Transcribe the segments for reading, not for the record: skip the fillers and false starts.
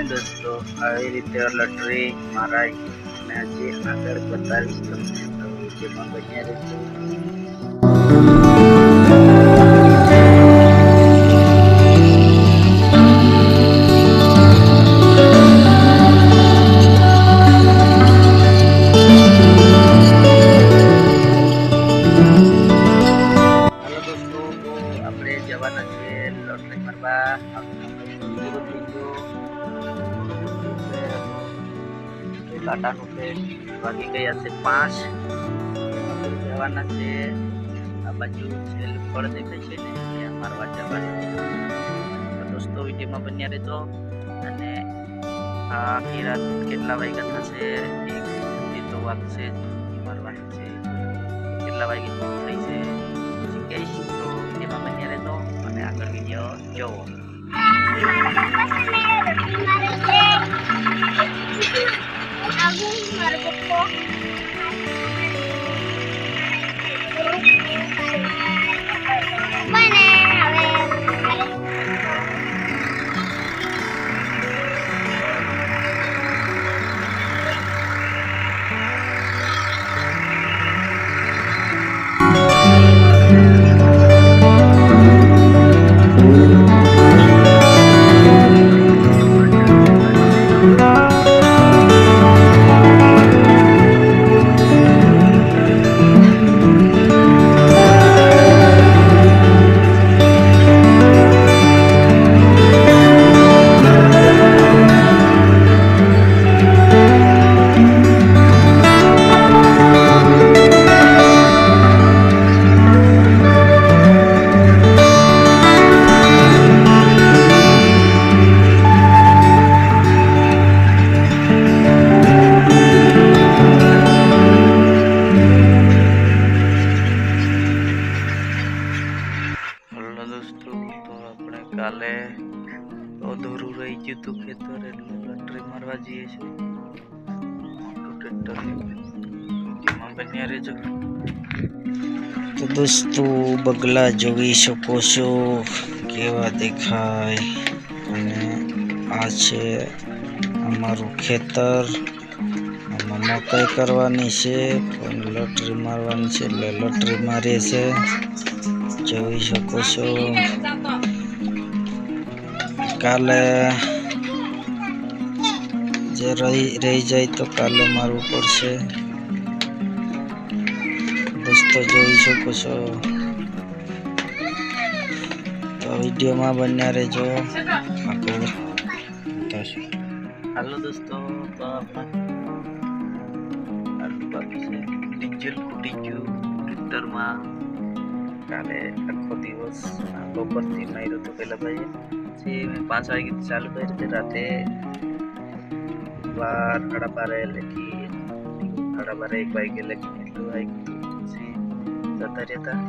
दोस्तों આવી રીતે લટરી મારાય મેં આજે આગળ બતાવીશ તમને તો જેમાં બન્યા રહેજો। हेलो दोस्तों तो આપણે જવાના છે લોટરી મારવા। કાંટાનું પેટ વાગી ગયા છે 5 જવાના છે। આ બાજુ છેલ્લું ફળ દેખાય છે ને ત્યાં મારવા જવાનું છે। તો દોસ્તો વિડીયોમાં બન્યા રહેજો। અને આ કેરા કેટલા વાગ્યા થશે એક તો વાગશે મારવાની છે કેટલા વાગ્યા થઈ છે કહીશ। તો વિડીયોમાં બન્યા રહેજો અને આગળ વિડીયો જોવો। તો આપણે કાલે અધૂરું રહી ગયું હતું ખેતર એટલે લટરી મારવા જઈએ છીએ મોટું ટ્રેક્ટર એમાં બન્યા રહેજો। તો દોસ્તો બગલા જોઈ શકો છો કેવા દેખાય અને આ છે અમારું ખેતર। આમાં મકાઈ કરવાની છે પણ લટરી મારવાની છે એટલે લટરી મારીએ છે જોઈ શકો છો। કાલે જે રહી જાય તો કાલે મારવું પડશે દોસ્તો જોઈ શકો છો। તો વિડીયોમાં બન્યા રહેજો આગળ। હાલો દોસ્તો તો ડીઝલ ખૂટી ગયું ટ્રેક્ટરમાં કાલે આખો દિવસ બપોરથી માર્યો તો પેલા ભાઈ પછી મેં 5 વાગે ચાલુ કરી હતી રાતે 12:30 લગી 12:30 1 વાગે લગી એટલું વાગ્યું પછી જતા રહેતા।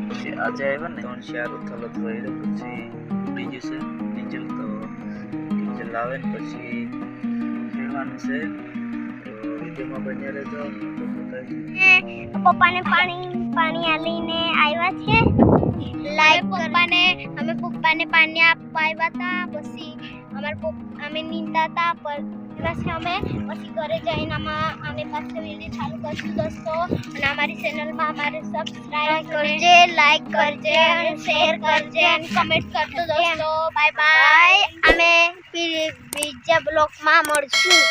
પછી આજે આવ્યા ને 3-4 ઉથલો થયો પછી ઉડી જશે ડીઝલ તો ડીઝલ આવે ને પછી ખેડવાનું છે તો વિડીયોમાં બન્યા રહેજો। પપ્પાને પાણી આલીને આવ્યા છે લાઈક પપ્પાને અમે પપ્પાને પાણી આપવા આવ્યા હતા પછી અમે નીંદતા હતા પછી અમે પછી ઘરે જઈને અમે પાછો વિડીયો ચાલુ કરશું દોસ્તો। અને અમારી ચેનલમાં અમારે સબસ્ક્રાઇબ કરજે લાઈક કરજે અને શેર કરજે અને કમેન્ટ કરજો દોસ્તો। બાય બાય અમે બીજા બ્લોગમાં મળશું।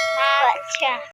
અચ્છા।